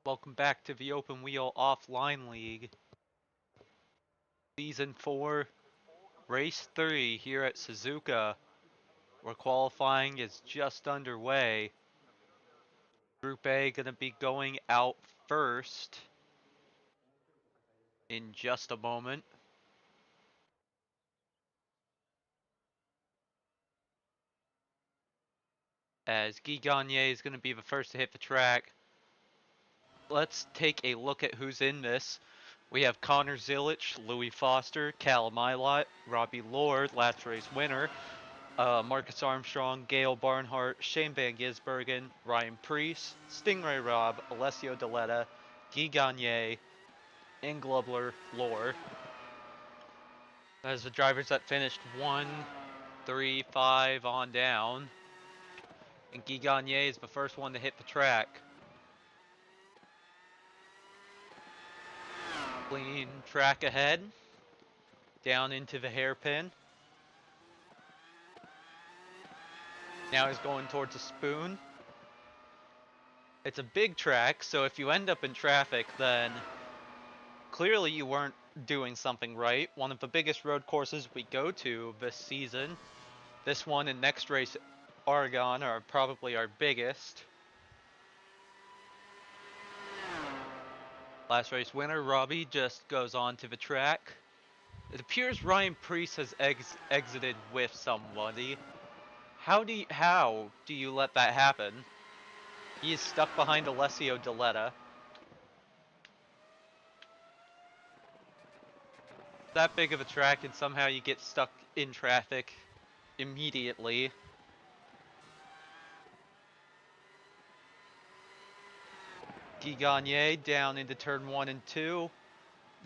Welcome back to the Open Wheel Offline League. Season 4, Race 3 here at Suzuka, where qualifying is just underway. Group A gonna be going out first in just a moment. As Guy Gagné is gonna be the first to hit the track. Let's take a look at who's in this. We have Connor Zilic, Louis Foster, Cal Milot, Robbie Lord, last race winner, Marcus Armstrong, Gail Barnhart, Shane Van Gisbergen, Ryan Priest, Stingray Robb, Alessio Deletta, Guy Gagné, and Glubler Lore. As the drivers that finished 1, 3, 5 on down. And Guy Gagné is the first one to hit the track. Clean track ahead. Down into the hairpin. Now he's going towards a spoon. It's a big track, so if you end up in traffic, then clearly you weren't doing something right. One of the biggest road courses we go to this season. This one and next race, Oregon, are probably our biggest. Last race winner, Robbie, just goes on to the track. It appears Ryan Priest has exited with somebody. How do you let that happen? He is stuck behind Alessio Deletta. That big of a track and somehow you get stuck in traffic immediately. Guy Gagné down into turn 1 and 2.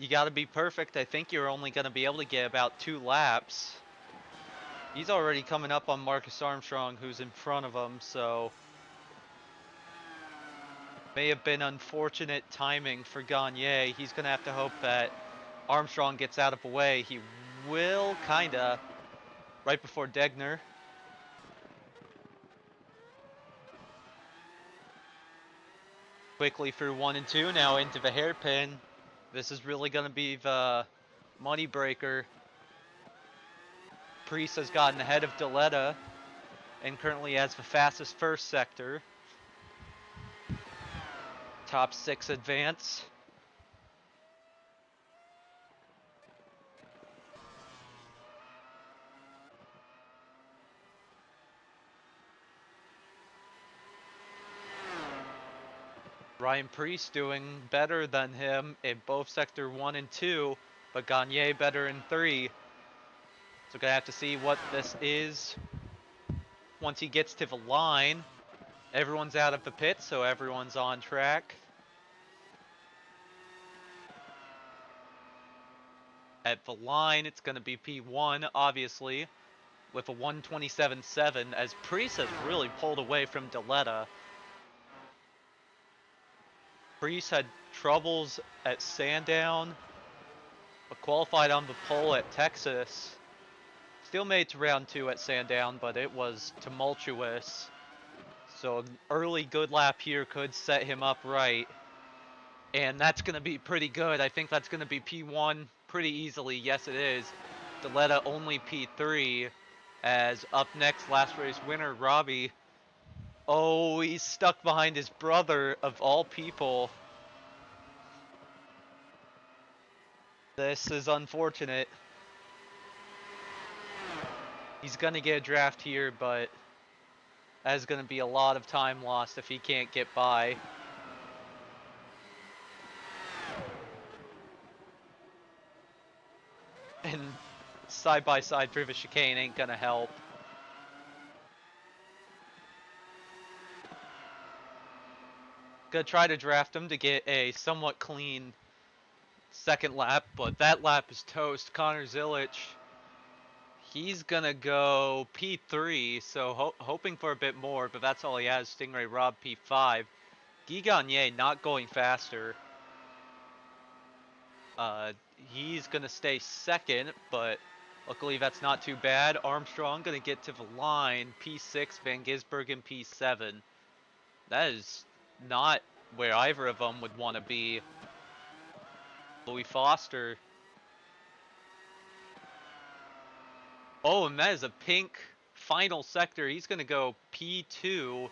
You gotta be perfect. I think you're only gonna be able to get about 2 laps. He's already coming up on Marcus Armstrong, who's in front of him, so may have been unfortunate timing for Gagné. He's gonna have to hope that Armstrong gets out of the way. He will, kinda, right before Degner. Quickly through 1 and 2, now into the hairpin. This is really gonna be the money breaker. Priest has gotten ahead of Deletta and currently has the fastest first sector. Top 6 advance. Ryan Priest doing better than him in both sector 1 and 2, but Gagné better in 3. So gonna have to see what this is once he gets to the line. Everyone's out of the pit, so everyone's on track. At the line, it's gonna be P1, obviously, with a 127.7, as Priest has really pulled away from Deletta. Priest had troubles at Sandown, but qualified on the pole at Texas. Still made to round 2 at Sandown, but it was tumultuous. So an early good lap here could set him up right. And that's going to be pretty good. I think that's going to be P1 pretty easily. Yes, it is. Deletta only P3. As up next, last race winner, Robbie. Oh, he's stuck behind his brother, of all people. This is unfortunate. He's going to get a draft here, but that's going to be a lot of time lost if he can't get by. And side-by-side through the chicane ain't going to help. Gonna try to draft him to get a somewhat clean second lap, but that lap is toast. Connor Zilic, he's gonna go P3, so hoping for a bit more, but that's all he has. Stingray Robb P5. Guy Gagné not going faster. He's gonna stay second, but luckily that's not too bad. Armstrong gonna get to the line, P6, Van Gisbergen P7. That is not where either of them would want to be. Louis Foster. Oh, and that is a pink final sector. He's going to go P2.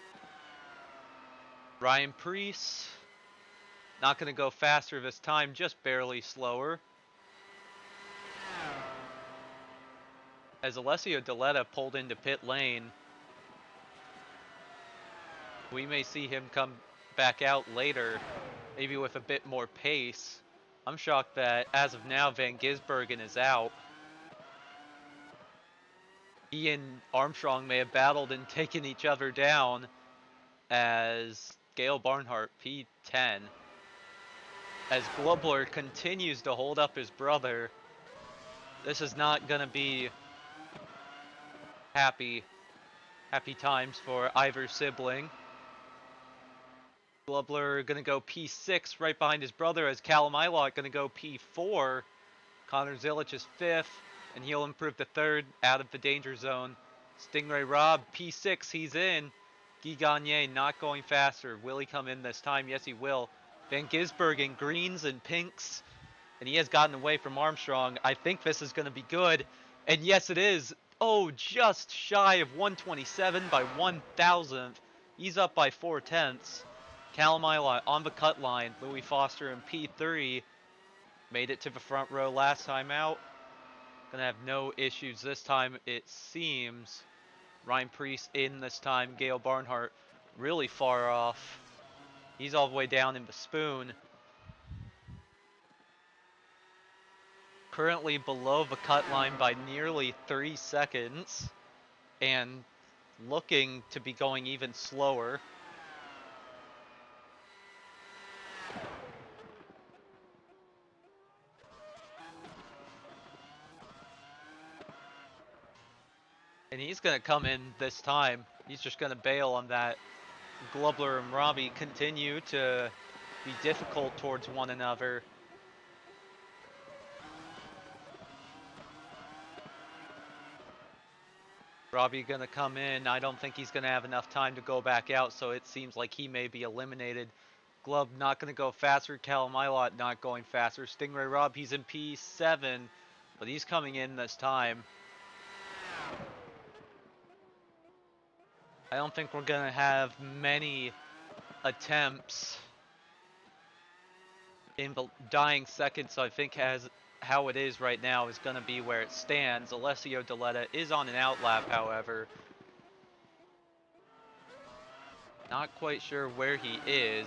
Ryan Preece. Not going to go faster this time, just barely slower. As Alessio Deletta pulled into pit lane, we may see him come back out later, maybe with a bit more pace. I'm shocked that, as of now, Van Gisbergen is out. He and Armstrong may have battled and taken each other down, as Gale Barnhart, P10. As Globler continues to hold up his brother, this is not going to be happy times for either sibling. Globler going to go P6 right behind his brother, as Callum Ilott going to go P4. Connor Zilich is 5th, and he'll improve to 3rd out of the danger zone. Stingray Robb, P6, he's in. Guy Gagne not going faster. Will he come in this time? Yes, he will. Van Gisbergen, greens and pinks, and he has gotten away from Armstrong. I think this is going to be good, and yes, it is. Oh, just shy of 127 by 1,000th. He's up by 4/10. Callum Ilott on the cut line. Louis Foster in P3. Made it to the front row last time out. Gonna have no issues this time, it seems. Ryan Preece in this time. Gale Barnhart really far off. He's all the way down in the spoon. Currently below the cut line by nearly 3 seconds. And looking to be going even slower. And he's going to come in this time. He's just going to bail on that. Globler and Robbie continue to be difficult towards one another. Robbie going to come in. I don't think he's going to have enough time to go back out, so it seems like he may be eliminated. Glove not going to go faster. Callum Ilott not going faster. Stingray Robb, he's in P7, but he's coming in this time. I don't think we're going to have many attempts in the dying seconds, so I think how it is right now is going to be where it stands. Alessio Deletta is on an outlap, however. Not quite sure where he is.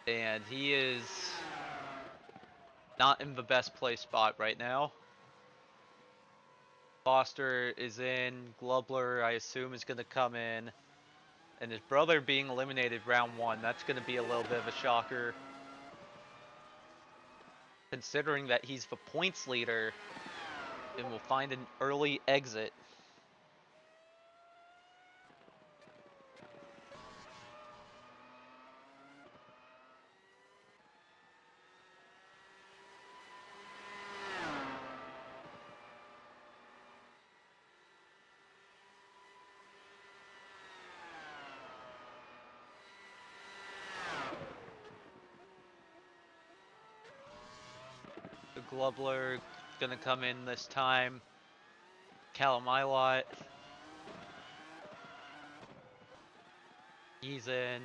And he is not in the best place spot right now. Foster is in. Globler, I assume, is going to come in. And his brother being eliminated round 1, that's going to be a little bit of a shocker. Considering that he's the points leader and will find an early exit. Globler gonna come in this time. Callum Ilott. He's in.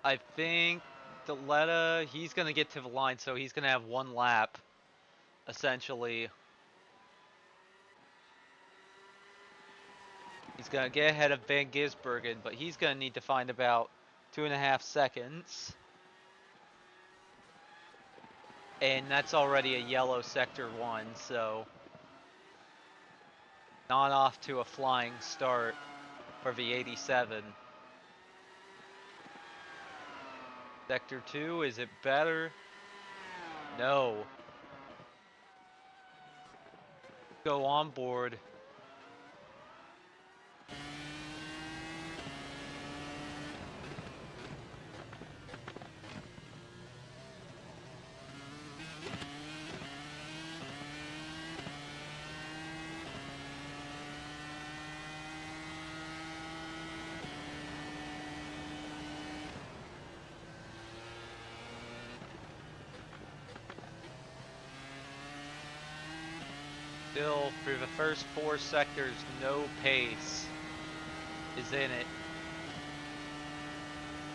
I think Deletta, he's gonna get to the line, so he's gonna have 1 lap, essentially. He's gonna get ahead of Van Gisbergen, but he's gonna need to find about 2.5 seconds. And that's already a yellow sector 1, so not off to a flying start for the 87. Sector 2, is it better? No. Go on board. Still, through the first 4 sectors, no pace is in it.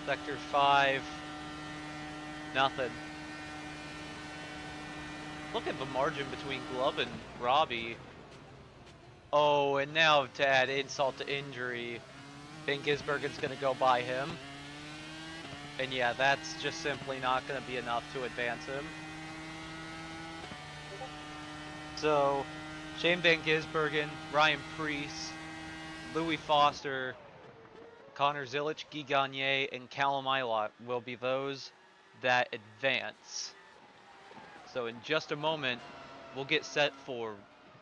Sector 5, nothing. Look at the margin between Glove and Robbie. Oh, and now to add insult to injury, Ben Gisbergen's going to go by him. And yeah, that's just simply not going to be enough to advance him. So, Shane Van Gisbergen, Ryan Preece, Louis Foster, Connor Zilich, Guy Gagne, and Callum Ilott will be those that advance. So in just a moment, we'll get set for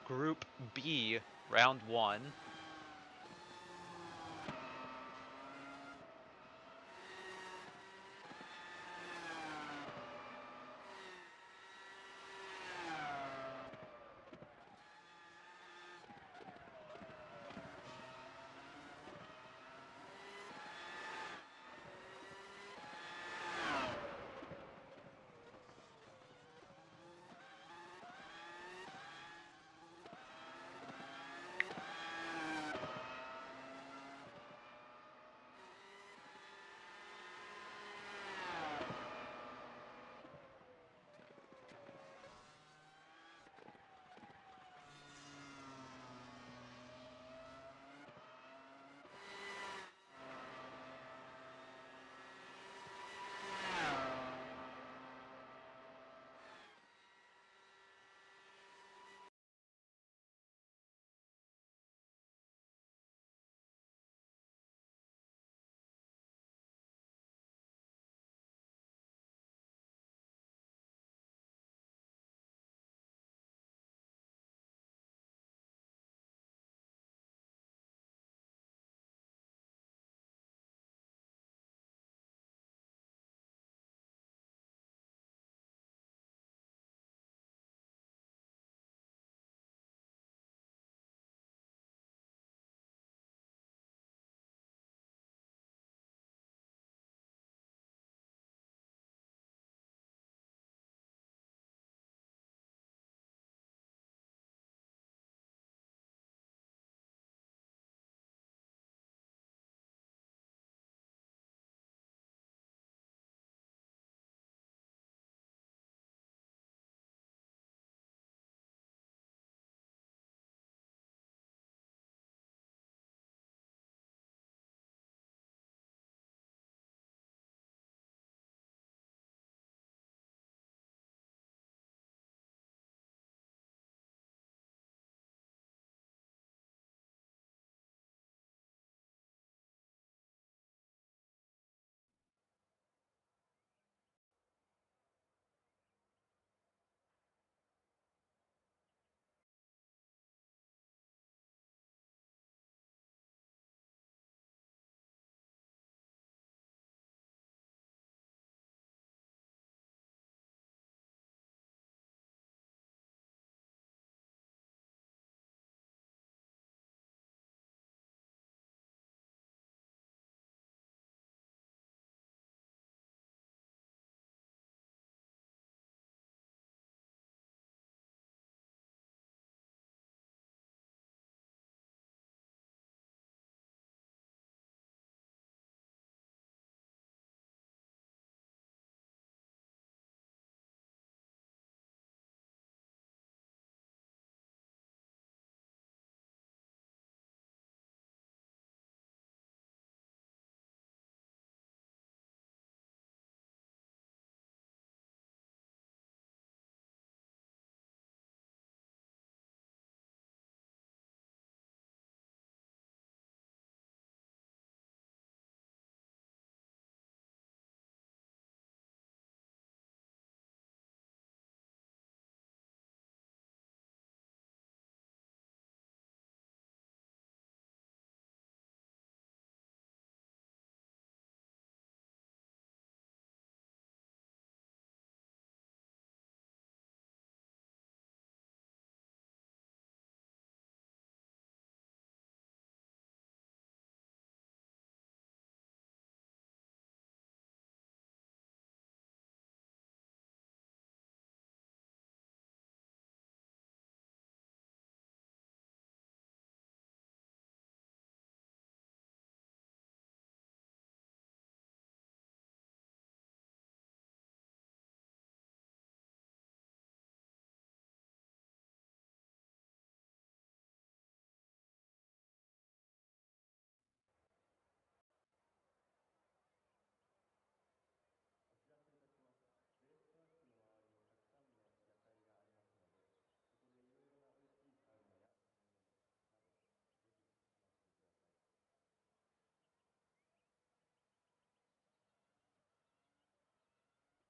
Group B, Round 1.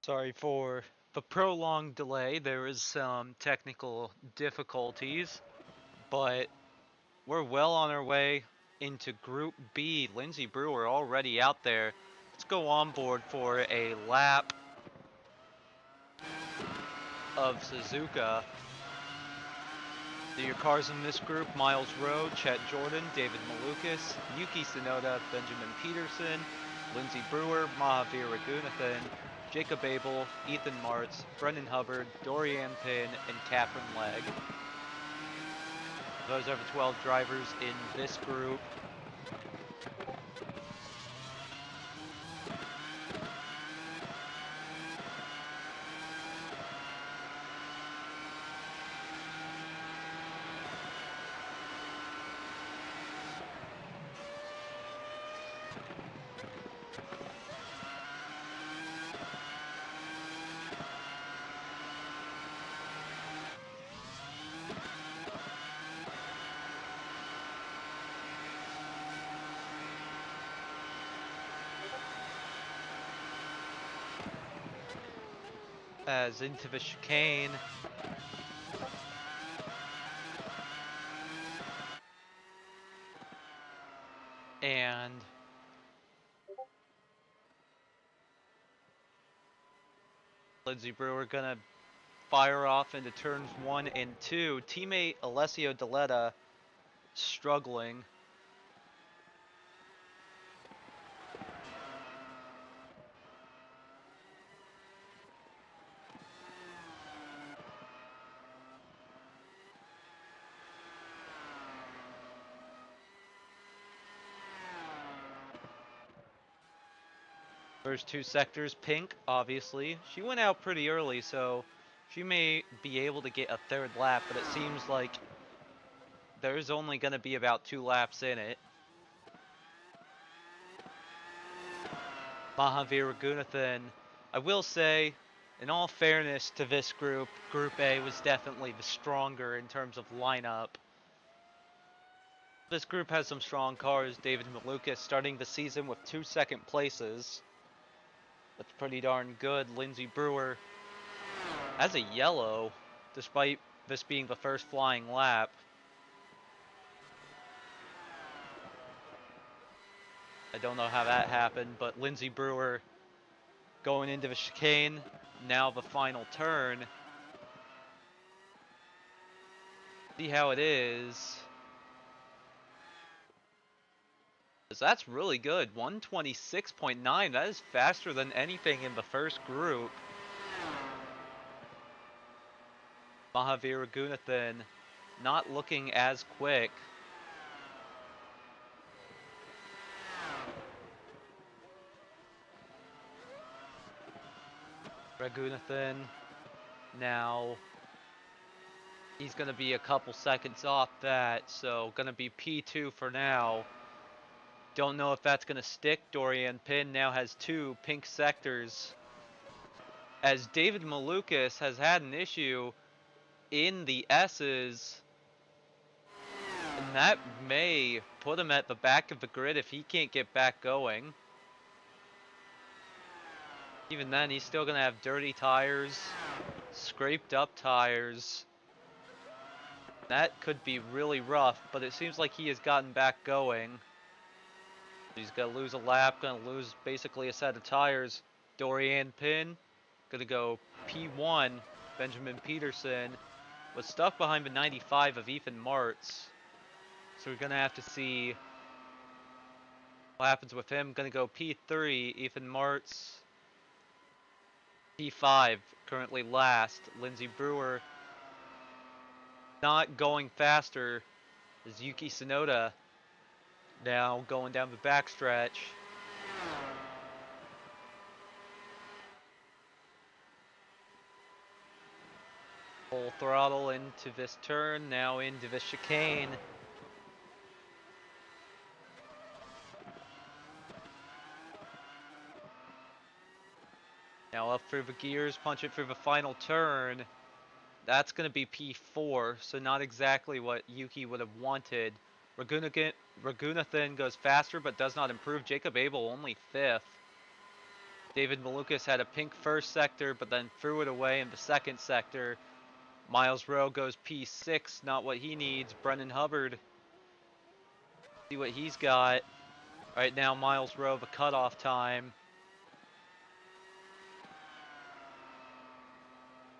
Sorry for the prolonged delay. There is some technical difficulties, but we're well on our way into Group B. Lindsey Brewer already out there. Let's go on board for a lap of Suzuka. Your cars in this group: Miles Rowe, Chet Jordan, David Malukas, Yuki Tsunoda, Benjamin Peterson, Lindsey Brewer, Mahavir Raghunathan, Jacob Abel, Ethan Martz, Brendan Hubbard, Dorian Pin, and Catherine Legg. Those are the 12 drivers in this group. As into the chicane. And Lindsey Brewer gonna fire off into turns 1 and 2. Teammate Alessio Deletta struggling. First two sectors, pink, obviously. She went out pretty early, so she may be able to get a third lap, but it seems like there's only going to be about 2 laps in it. Mahavir Raghunathan, I will say, in all fairness to this group, Group A was definitely the stronger in terms of lineup. This group has some strong cars. David Malukas starting the season with 2 second places. That's pretty darn good. Lindsey Brewer has a yellow, despite this being the first flying lap. I don't know how that happened, but Lindsey Brewer going into the chicane, now the final turn. See how it is. That's really good. 126.9. That is faster than anything in the first group. Mahavir Raghunathan not looking as quick. Raghunathan now, he's going to be a couple seconds off that, so going to be P2 for now. Don't know if that's going to stick. Dorian Pin now has 2 pink sectors, as David Malukas has had an issue in the S's, and that may put him at the back of the grid if he can't get back going. Even then, he's still going to have dirty tires, scraped up tires. That could be really rough, but it seems like he has gotten back going. He's going to lose a lap, going to lose basically a set of tires. Dorian Pin, going to go P1. Benjamin Peterson was stuck behind the 95 of Ethan Martz. So we're going to have to see what happens with him. Going to go P3, Ethan Martz. P5, currently last. Lindsey Brewer not going faster as Yuki Tsunoda now going down the backstretch. Full throttle into this turn, now into the chicane. Now up through the gears, punch it through the final turn. That's going to be P4, so not exactly what Yuki would have wanted. Raghunathan goes faster but does not improve. Jacob Abel only 5th. David Malukas had a pink first sector, but then threw it away in the second sector. Miles Rowe goes P6, not what he needs. Brendan Hubbard, see what he's got. Right now, Miles Rowe, the cutoff time.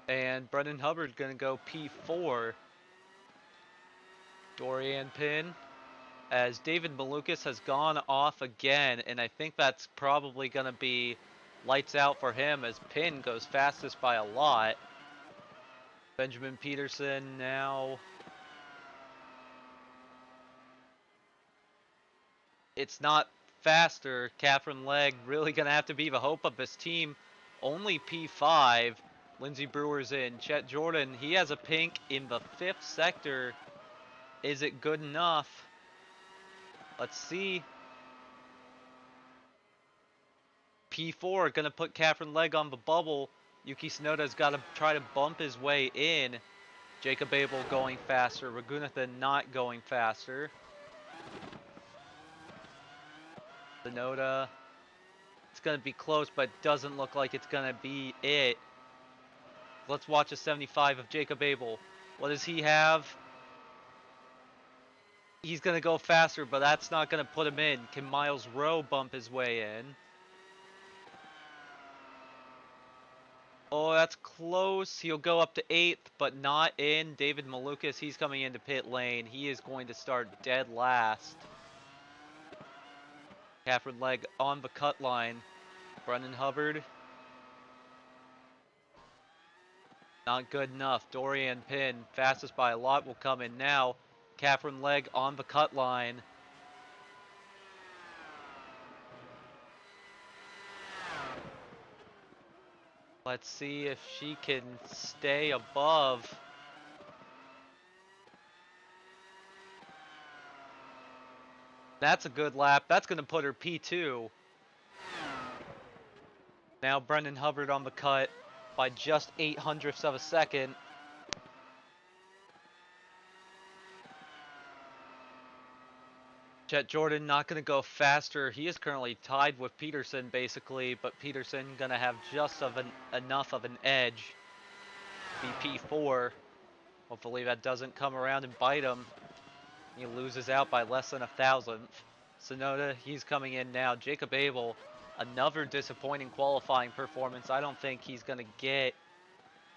And Brendan Hubbard gonna go P4. Dorian Pin. As David Malukas has gone off again, and I think that's probably gonna be lights out for him as Pin goes fastest by a lot. Benjamin Peterson now. It's not faster. Catherine Legg really gonna have to be the hope of this team. Only P5. Lindsey Brewer's in. Chet Jordan, he has a pink in the 5th sector. Is it good enough? Let's see. P4 gonna put Catherine Legg on the bubble. Yuki Tsunoda's gotta try to bump his way in. Jacob Abel going faster. Raghunathan not going faster. Tsunoda. It's gonna be close, but doesn't look like it's gonna be it. Let's watch a 75 of Jacob Abel. What does he have? He's gonna go faster, but that's not gonna put him in. Can Miles Rowe bump his way in? Oh, that's close. He'll go up to 8th, but not in. David Malukas, he's coming into pit lane. He is going to start dead last. Catherine Legg on the cut line. Brendan Hubbard. Not good enough. Dorian Pin, fastest by a lot, will come in now. Catherine Legg on the cut line. Let's see if she can stay above. That's a good lap. That's going to put her P2. Now Brendan Hubbard on the cut by just 0.08 of a second. Chet Jordan not going to go faster. He is currently tied with Peterson basically, but Peterson going to have just enough of an edge. Be P4. Hopefully that doesn't come around and bite him. He loses out by less than 1,000th. Tsunoda, he's coming in now. Jacob Abel, another disappointing qualifying performance. I don't think he's going to get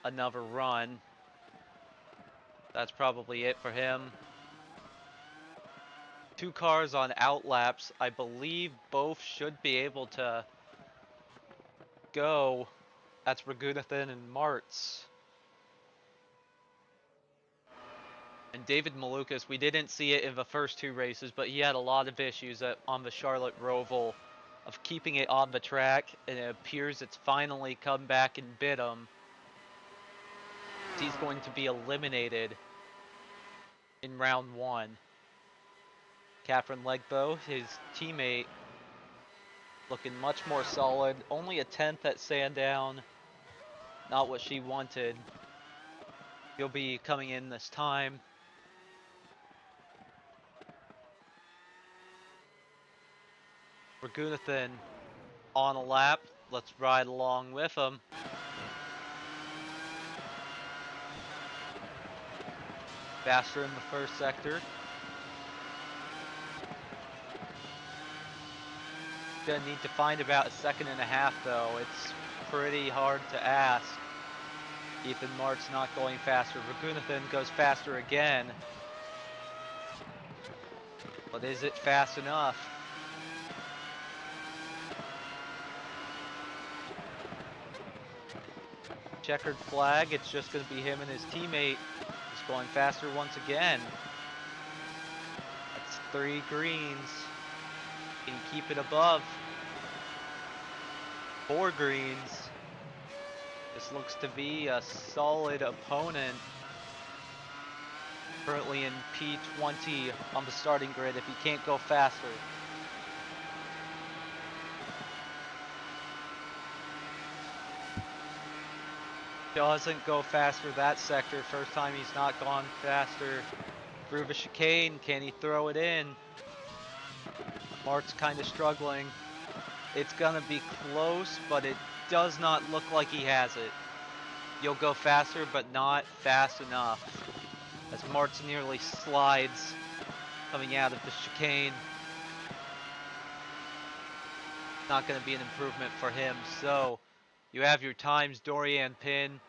another run. That's probably it for him. 2 cars on outlaps. I believe both should be able to go. That's Raghunathan and Martz. And David Malukas, we didn't see it in the first 2 races, but he had a lot of issues on the Charlotte Roval of keeping it on the track, and it appears it's finally come back and bit him. He's going to be eliminated in round 1. Catherine Legg, though, his teammate, looking much more solid. Only a 10th at Sandown. Not what she wanted. He'll be coming in this time. Raghunathan on a lap. Let's ride along with him. Faster in the first sector. Gonna need to find about 1.5 seconds though. It's pretty hard to ask. Ethan Martz not going faster. Raghunathan goes faster again. But is it fast enough? Checkered flag. It's just going to be him and his teammate just going faster once again. That's 3 greens. Can you keep it above? 4 greens. This looks to be a solid opponent. Currently in P20 on the starting grid if he can't go faster. Doesn't go faster that sector. First time he's not gone faster. Through the chicane, can he throw it in? Mart's kind of struggling. It's gonna be close, but it does not look like he has it. You'll go faster, but not fast enough. As Martz nearly slides coming out of the chicane. Not going to be an improvement for him. So you have your times. Dorian Pin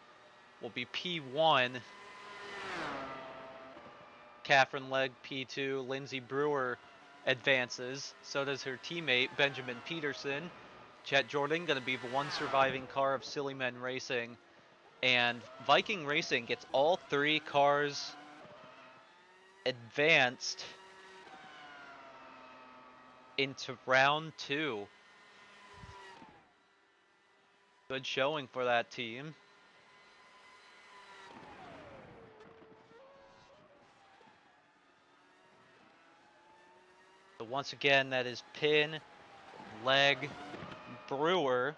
will be P1. Catherine Legg P2. Lindsay Brewer advances. So does her teammate Benjamin Peterson. Chet Jordan going to be the one surviving car of Silly Men Racing. And Viking Racing gets all 3 cars advanced into round 2. Good showing for that team. So once again, that is Pin, Legg, Brewer,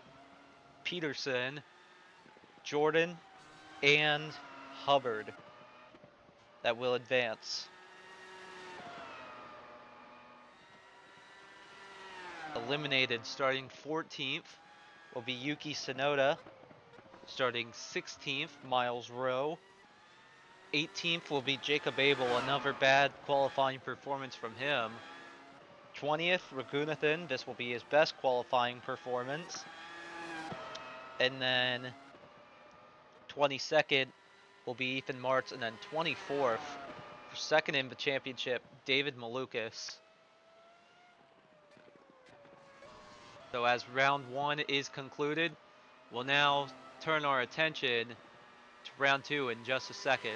Peterson, Jordan, and Hubbard that will advance. Eliminated starting 14th will be Yuki Tsunoda. Starting 16th, Miles Rowe. 18th will be Jacob Abel, another bad qualifying performance from him. 20th, Raghunathan. This will be his best qualifying performance. And then 22nd will be Ethan Martz, and then 24th, for second in the championship, David Malukas. So as round 1 is concluded, we'll now turn our attention to round 2 in just a second.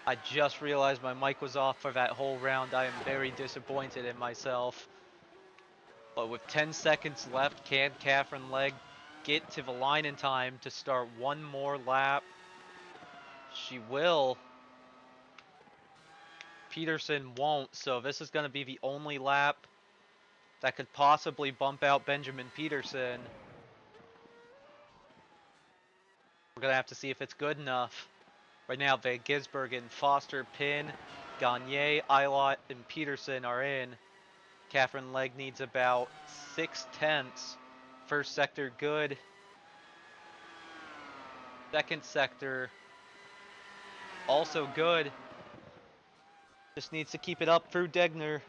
I just realized my mic was off for that whole round. I am very disappointed in myself. But with 10 seconds left, can Catherine Legg get to the line in time to start one more lap? She will. Peterson won't, so this is going to be the only lap that could possibly bump out Benjamin Peterson. We're going to have to see if it's good enough. Right now, Van Gisbergen, Foster, Pin, Gagne, Eilot, and Peterson are in. Catherine Legg needs about 6/10. First sector good. Second sector also good. Just needs to keep it up through Degner.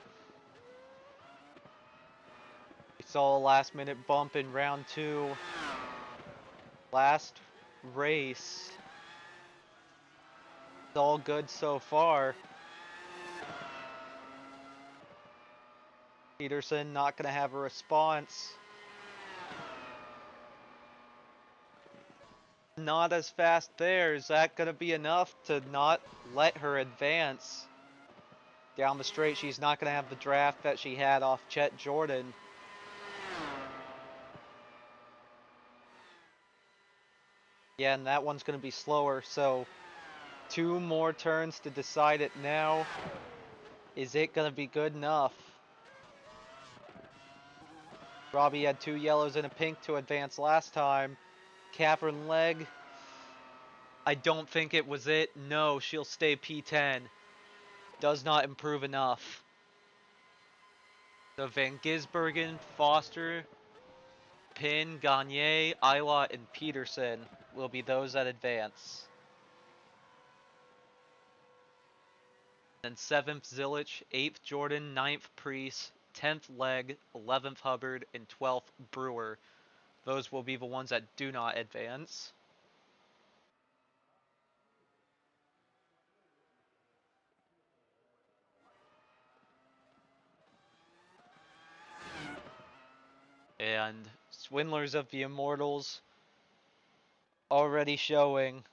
We saw a last minute bump in round 2. Last race. It's all good so far. Peterson not going to have a response. Not as fast there. Is that going to be enough to not let her advance? Down the straight, she's not going to have the draft that she had off Chet Jordan. Yeah, and that one's going to be slower, so 2 more turns to decide it now. Is it going to be good enough? Robbie had 2 yellows and a pink to advance last time. Catherine Legg, I don't think it was it. No, she'll stay P10. Does not improve enough. So Van Gisbergen, Foster, Pin, Gagne, Eilot, and Peterson will be those that advance. Then 7th Zilich, 8th Jordan, 9th Priest, 10th Legg, 11th Hubbard, and 12th Brewer. Those will be the ones that do not advance. And Swindlers of the Immortals already showing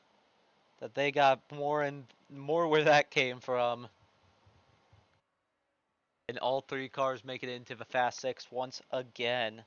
that they got more and more where that came from. And all 3 cars make it into the Fast 6 once again.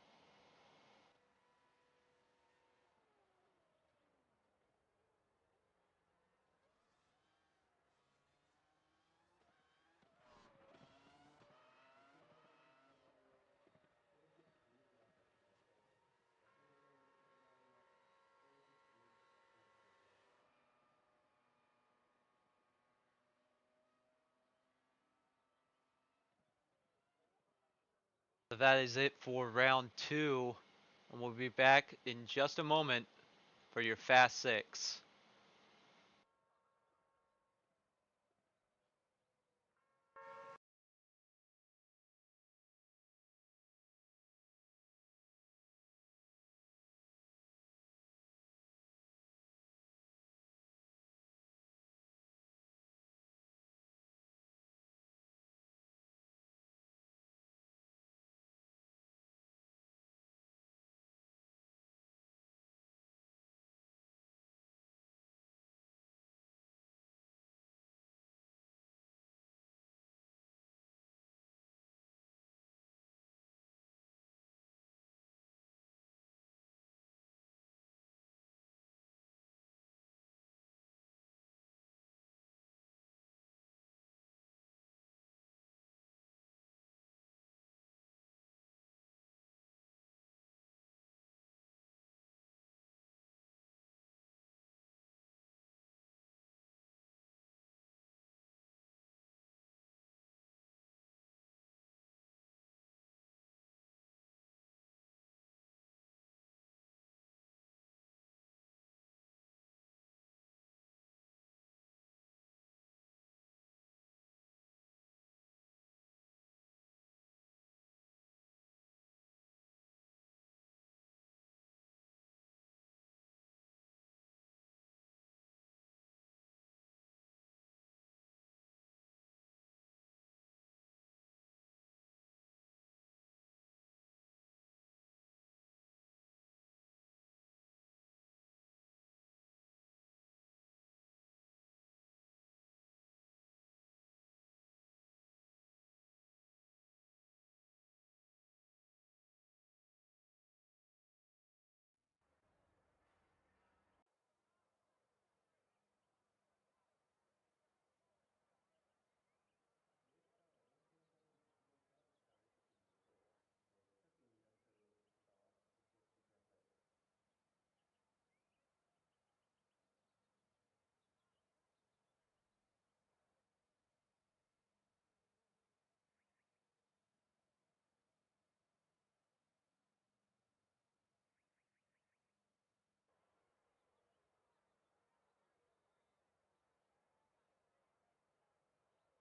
So that is it for round 2. And we'll be back in just a moment for your Fast 6.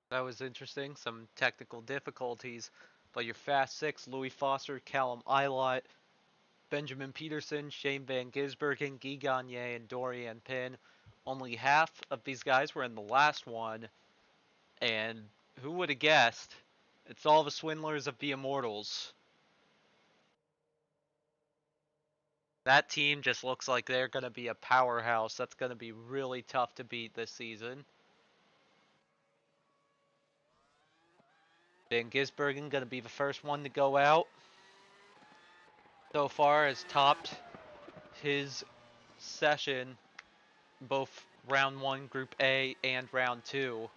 That was interesting. Some technical difficulties. But your Fast Six, Louis Foster, Callum Ilott, Benjamin Peterson, Shane Van Gisbergen, Guy Gagné, and Dorian Pin. Only half of these guys were in the last one. And who would have guessed? It's all the swindlers of the Immortals. That team just looks like they're going to be a powerhouse. That's going to be really tough to beat this season. Van Gisbergen going to be the first one to go out. So far has topped his session, both round 1 Group A and round 2.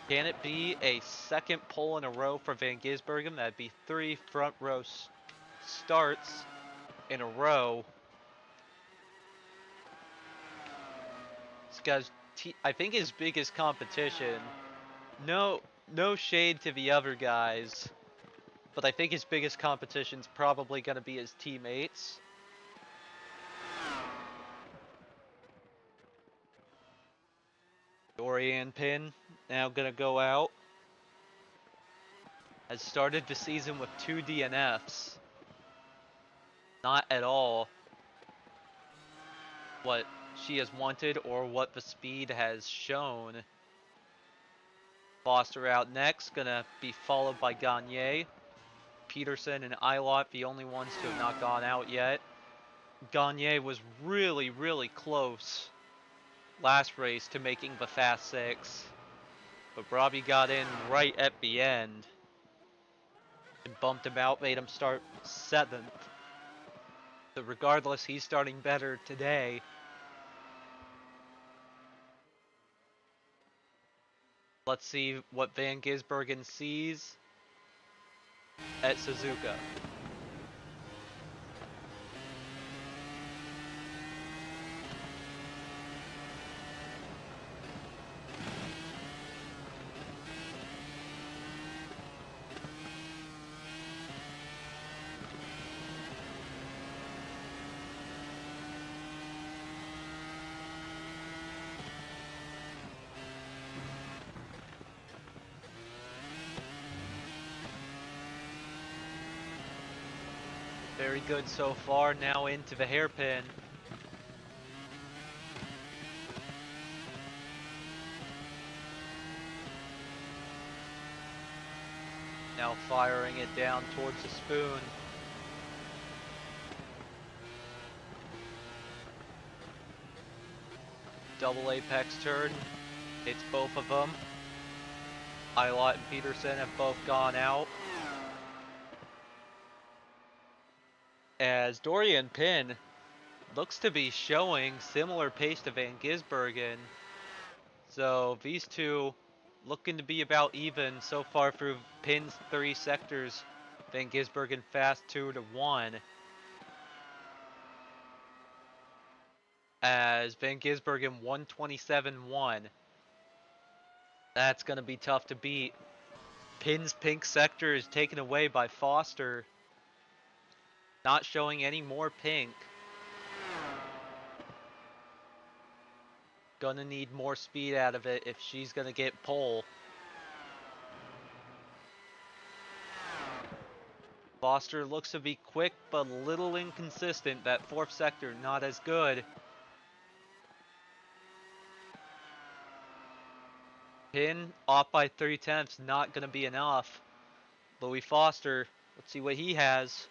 Can it be a second pole in a row for Van Gisbergen? That'd be 3 front row starts in a row. This guy's, I think his biggest competition, no shade to the other guys, but I think his biggest competition's probably going to be his teammates. Dorian Pin now going to go out. Has started the season with 2 DNFs. Not at all what she has wanted or what the speed has shown. Foster out next, gonna be followed by Gagné. Peterson and Ilott, the only ones to have not gone out yet. Gagné was really, really close last race to making the Fast Six, but Robbie got in right at the end and bumped him out, made him start 7th. So regardless, he's starting better today. Let's see what Van Gisbergen sees at Suzuka. Very good so far, now into the hairpin. Now firing it down towards the spoon. Double apex turn, hits both of them. Ilott and Peterson have both gone out. As Dorian Pin looks to be showing similar pace to Van Gisbergen. So these two looking to be about even so far through Pin's 3 sectors. Van Gisbergen fast 2-1. As Van Gisbergen 127-1. That's going to be tough to beat. Pin's pink sector is taken away by Foster. Not showing any more pink. Gonna need more speed out of it if she's gonna get pole. Foster looks to be quick but a little inconsistent. That 4th sector not as good. Pin off by 3/10, not gonna be enough. Louis Foster, let's see what he has.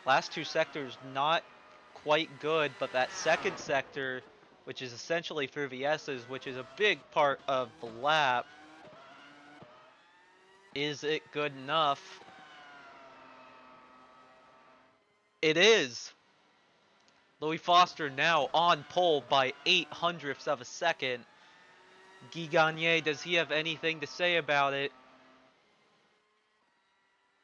Last 2 sectors not quite good, but that 2nd sector, which is essentially through the S's, which is a big part of the lap, is it good enough? It is. Louis Foster now on pole by 0.08 of a second. Guy Gagné, does he have anything to say about it?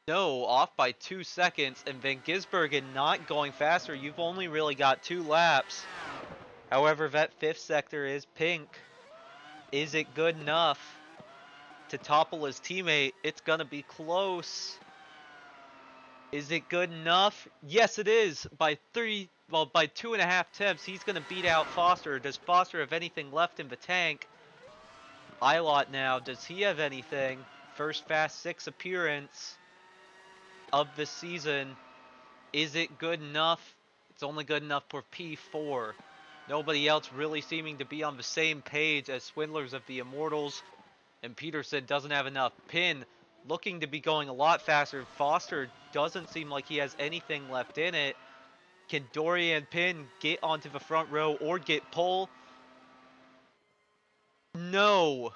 No, off by 2 seconds, and Van Gisbergen not going faster. You've only really got 2 laps. However, that 5th sector is pink. Is it good enough to topple his teammate? It's gonna be close. Is it good enough? Yes, it is. By 2.5 temps, he's gonna beat out Foster. Does Foster have anything left in the tank? Ilott now, does he have anything? First Fast 6 appearance of the season. Is it good enough? It's only good enough for P4. Nobody else really seeming to be on the same page as Swindlers of the Immortals. And Peterson doesn't have enough. Pin looking to be going a lot faster. Foster doesn't seem like he has anything left in it. Can Dorian Pin get onto the front row or get pole? No.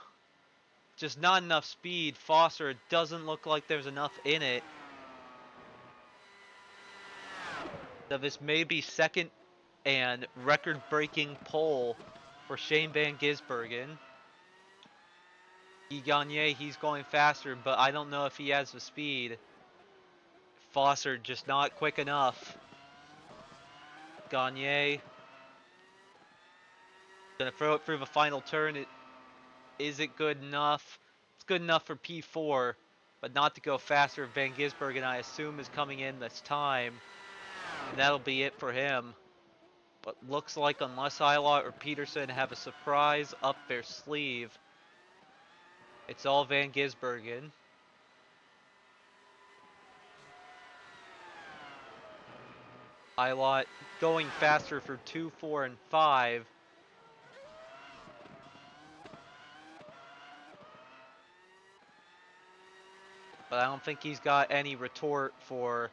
Just not enough speed. Foster, it doesn't look like there's enough in it. So this may be second and record-breaking pole for Shane Van Gisbergen. Guy Gagné, he's going faster, but I don't know if he has the speed. Foster just not quick enough. Gagné gonna throw it through the final turn. Is it good enough? It's good enough for P4, but not to go faster. Van Gisbergen, I assume, is coming in this time, and that'll be it for him. But looks like unless Ilott or Peterson have a surprise up their sleeve, it's all Van Gisbergen. Ilott going faster for 2, 4, and 5. But I don't think he's got any retort for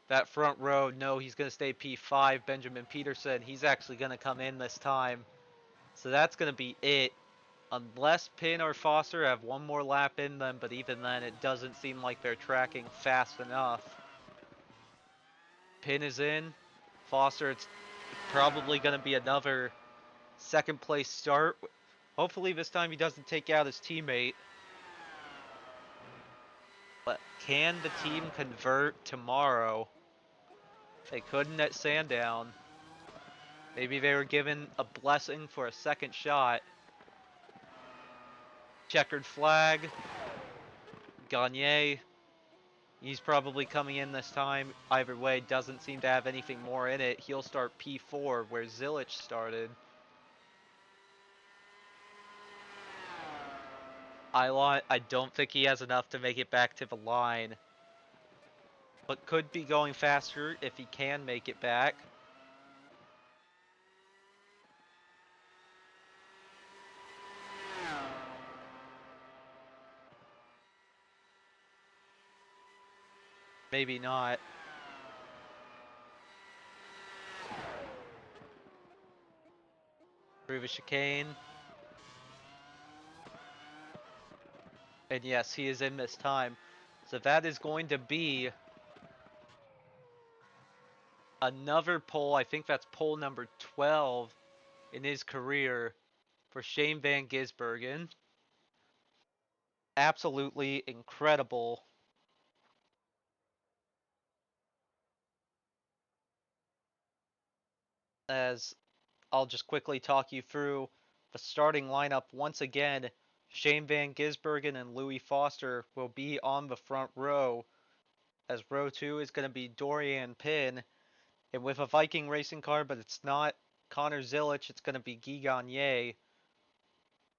that front row. No, he's going to stay P5. Benjamin Peterson, he's actually going to come in this time. So that's going to be it. Unless Pin or Foster have one more lap in them, but even then it doesn't seem like they're tracking fast enough. Pin is in. Foster, it's probably going to be another second place start. Hopefully this time he doesn't take out his teammate. But can the team convert tomorrow? They couldn't at Sandown. Maybe they were given a blessing for a second shot. Checkered flag. Gagné. He's probably coming in this time. Either way, doesn't seem to have anything more in it. He'll start P4 where Zilich started. Ilott, I don't think he has enough to make it back to the line. But could be going faster if he can make it back. Maybe not. Through the chicane. And yes, he is in this time. So that is going to be another pole. I think that's pole number 12 in his career for Shane Van Gisbergen. Absolutely incredible. As I'll just quickly talk you through the starting lineup once again. Shane Van Gisbergen and Louis Foster will be on the front row, as row 2 is going to be Dorian Pin, and with a Viking racing car, but it's not Connor Zilich, it's going to be Guy Gagné.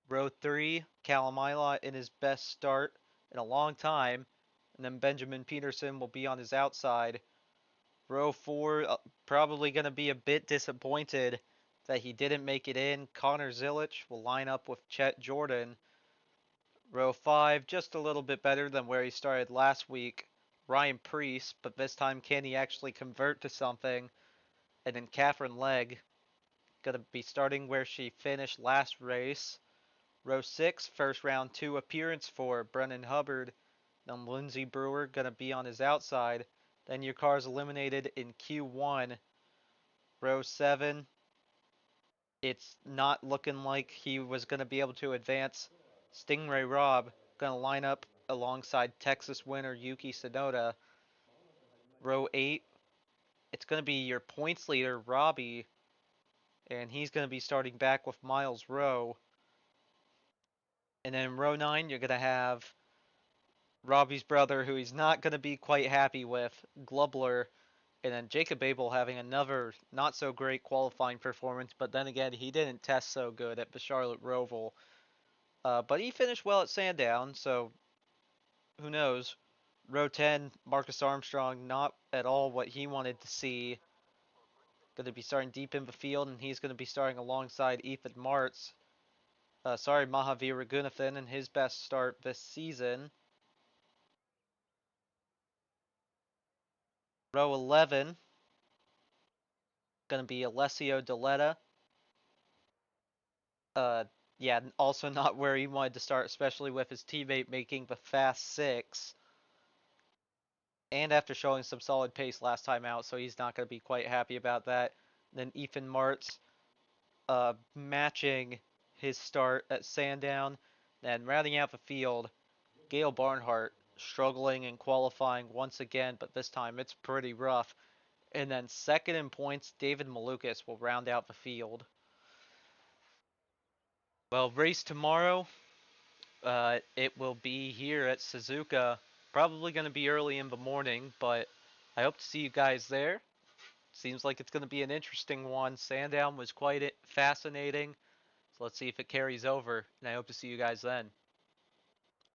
Row 3, Callum Ilott in his best start in a long time, and then Benjamin Peterson will be on his outside. Row 4, probably going to be a bit disappointed that he didn't make it in. Connor Zilich will line up with Chet Jordan. Row 5, just a little bit better than where he started last week. Ryan Priest, but this time can he actually convert to something? And then Catherine Legg, going to be starting where she finished last race. Row 6, first round 2 appearance for Brennan Hubbard. Then Lindsey Brewer, going to be on his outside. Then your car's eliminated in Q1. Row 7, it's not looking like he was going to be able to advance. Stingray Robb going to line up alongside Texas winner Yuki Tsunoda. Row 8, it's going to be your points leader, Robbie, and he's going to be starting back with Miles Rowe. And then in row 9, you're going to have Robbie's brother, who he's not going to be quite happy with, Glubler, and then Jacob Abel having another not so great qualifying performance, but then again, he didn't test so good at the Charlotte Roval. But he finished well at Sandown, so who knows? Row 10, Marcus Armstrong, not at all what he wanted to see. Going to be starting deep in the field, and he's going to be starting alongside Ethan Martz. Mahavir Raghunathan in his best start this season. Row 11, going to be Alessio Deletta. Uh, yeah, also not where he wanted to start, especially with his teammate making the fast six. And after showing some solid pace last time out, so he's not going to be quite happy about that. Then Ethan Martz matching his start at Sandown. Then rounding out the field, Gail Barnhart struggling in qualifying once again, but this time it's pretty rough. And then second in points, David Malukas will round out the field. Well, race tomorrow, it will be here at Suzuka. Probably going to be early in the morning, but I hope to see you guys there. Seems like it's going to be an interesting one. Sandown was quite fascinating, so let's see if it carries over, and I hope to see you guys then.